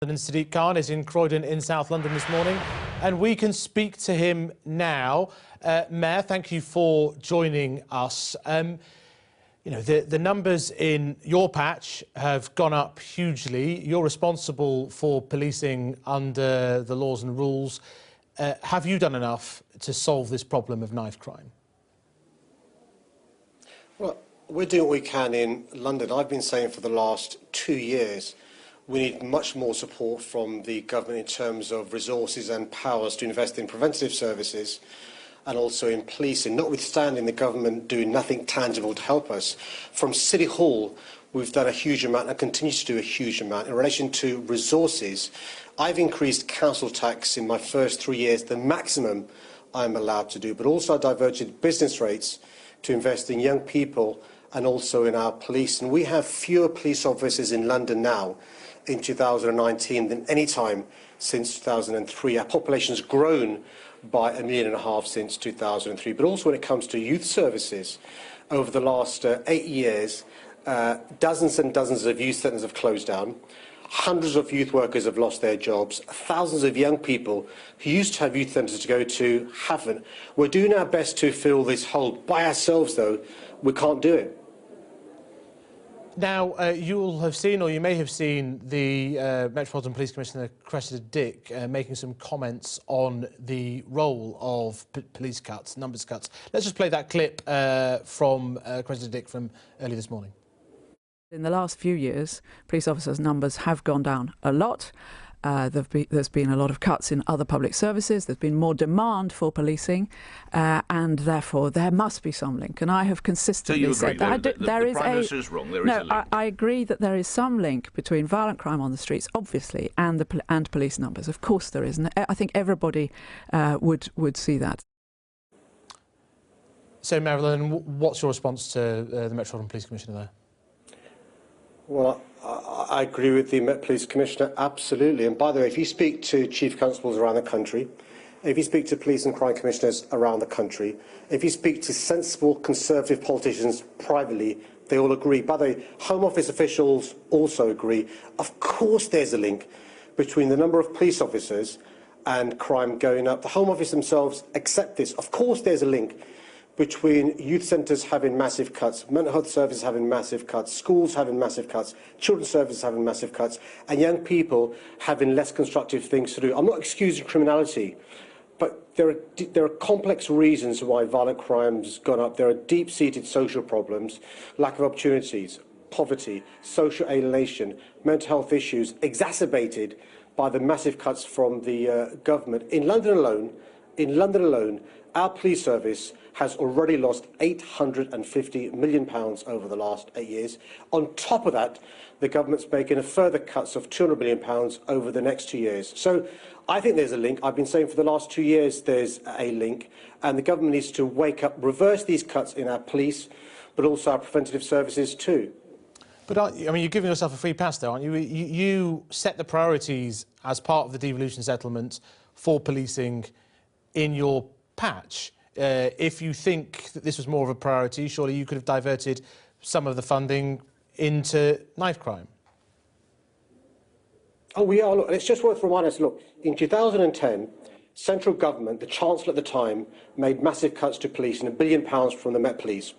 London Sadiq Khan is in Croydon in South London this morning, and we can speak to him now. Mayor, thank you for joining us. You know, the numbers in your patch have gone up hugely. You're responsible for policing under the laws and rules. Have you done enough to solve this problem of knife crime? Well, we're doing what we can in London. I've been saying for the last 2 years we need much more support from the government in terms of resources and powers to invest in preventative services and also in policing, notwithstanding the government doing nothing tangible to help us. From City Hall, we've done a huge amount and continue to do a huge amount. In relation to resources, I've increased council tax in my first 3 years, the maximum I'm allowed to do, but also I diverted business rates to invest in young people and also in our police. And we have fewer police officers in London now in 2019 than any time since 2003. Our population has grown by 1.5 million since 2003. But also when it comes to youth services, over the last 8 years, dozens and dozens of youth centres have closed down. Hundreds of youth workers have lost their jobs. Thousands of young people who used to have youth centres to go to haven't. We're doing our best to fill this hole. By ourselves, though, we can't do it. Now, you'll have seen, or you may have seen, the Metropolitan Police Commissioner, Theresa May, making some comments on the role of police cuts, numbers cuts. Let's just play that clip from Theresa May from early this morning. In the last few years, police officers' numbers have gone down a lot. There's been a lot of cuts in other public services. There's been more demand for policing, and therefore there must be some link. And I have consistently said that the Prime Minister is wrong. There is a link. I agree that there is some link between violent crime on the streets, obviously, and police numbers. Of course there is, and I think everybody would see that. So, Marilyn, what's your response to the Metropolitan Police Commissioner there? Well, I agree with the Met Police Commissioner, absolutely. And by the way, if you speak to chief constables around the country, if you speak to police and crime commissioners around the country, if you speak to sensible Conservative politicians privately, they all agree. By the way, Home Office officials also agree. Of course there's a link between the number of police officers and crime going up. The Home Office themselves accept this. Of course there's a link between youth centres having massive cuts, mental health services having massive cuts, schools having massive cuts, children's services having massive cuts, and young people having less constructive things to do. I'm not excusing criminality, but there are complex reasons why violent crime's gone up. There are deep-seated social problems, lack of opportunities, poverty, social alienation, mental health issues, exacerbated by the massive cuts from the government. In London alone, our police service has already lost £850 million over the last 8 years. On top of that, the government's making a further cuts of £200 million over the next 2 years. So I think there's a link. I've been saying for the last 2 years there's a link, and the government needs to wake up, reverse these cuts in our police, but also our preventative services too. But I mean, you're giving yourself a free pass there, aren't you? You set the priorities as part of the devolution settlement for policing in your patch. If you think that this was more of a priority, surely you could have diverted some of the funding into knife crime. Oh, we are. Look, it's just worth reminding us, look, in 2010, central government, the Chancellor at the time, made massive cuts to police and £1 billion from the Met Police.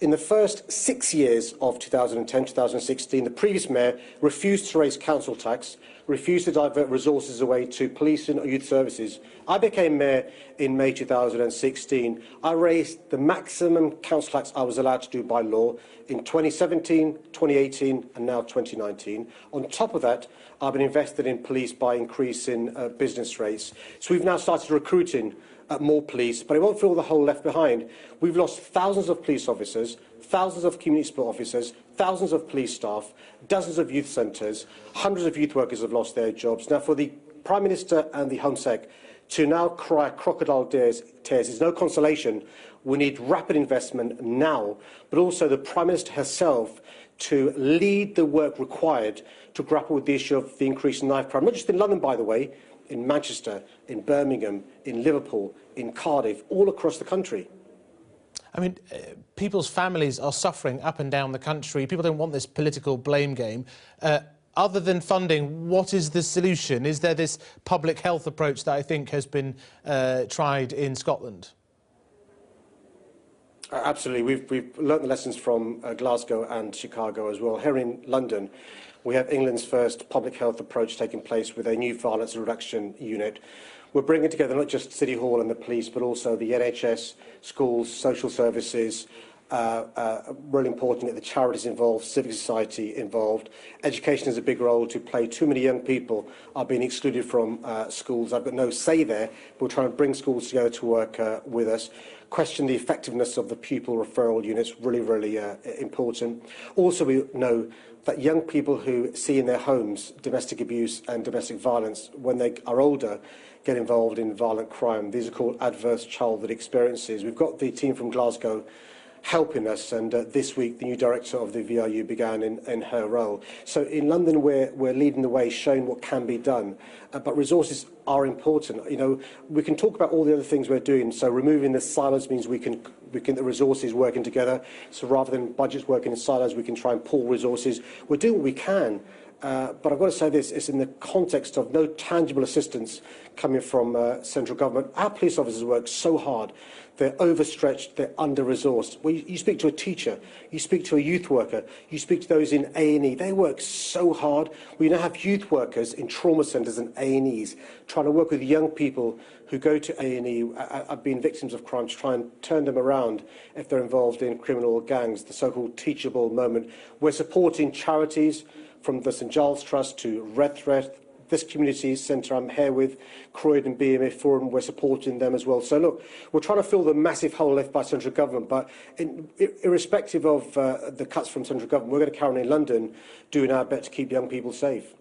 In the first 6 years of 2010-2016, the previous mayor refused to raise council tax, refused to divert resources away to police and youth services. I became mayor in May 2016. I raised the maximum council tax I was allowed to do by law in 2017, 2018 and now 2019. On top of that, I've been invested in police by increasing business rates. So we've now started recruiting more police, but it won't fill the hole left behind. We've lost thousands of police officers, thousands of community support officers, thousands of police staff, dozens of youth centres, hundreds of youth workers have lost their jobs. Now, for the Prime Minister and the Home Sec to now cry crocodile tears is no consolation. We need rapid investment now, but also the Prime Minister herself to lead the work required to grapple with the issue of the increase in knife crime, not just in London, by the way, in Manchester, in Birmingham, in Liverpool, in Cardiff, all across the country. I mean, people's families are suffering up and down the country. People don't want this political blame game. other than funding, what is the solution? Is there this public health approach that I think has been tried in Scotland? Absolutely. We've learnt the lessons from Glasgow and Chicago as well. Here in London, we have England's first public health approach taking place with a new violence reduction unit. We're bringing together not just City Hall and the police, but also the NHS, schools, social services, really importantly, the charities involved, civic society involved. Education has a big role to play. Too many young people are being excluded from schools. I've got no say there, but we're trying to bring schools together to work with us. Question the effectiveness of the pupil referral units, really important. Also, we know that young people who see in their homes domestic abuse and domestic violence, when they are older, get involved in violent crime. These are called adverse childhood experiences. We've got the team from Glasgow helping us, and this week the new director of the VRU began in her role. So in London we're leading the way, showing what can be done, but resources are important. You know, we can talk about all the other things we're doing, so removing the silos means we can the resources working together, so rather than budgets working in silos, we can try and pool resources. We're doing what we can. But I've got to say this, it's in the context of no tangible assistance coming from central government. Our police officers work so hard. They're overstretched, they're under-resourced. Well, you speak to a teacher, you speak to a youth worker, you speak to those in A&E. They work so hard. We now have youth workers in trauma centres and A&Es trying to work with young people who go to A&E, have been victims of crime, to try and turn them around if they're involved in criminal gangs, the so-called teachable moment. We're supporting charities, from the St Giles Trust to Red Thread, this community centre I'm here with, Croydon BMA Forum, we're supporting them as well. So look, we're trying to fill the massive hole left by central government, but irrespective of the cuts from central government, we're going to carry on in London doing our bit to keep young people safe.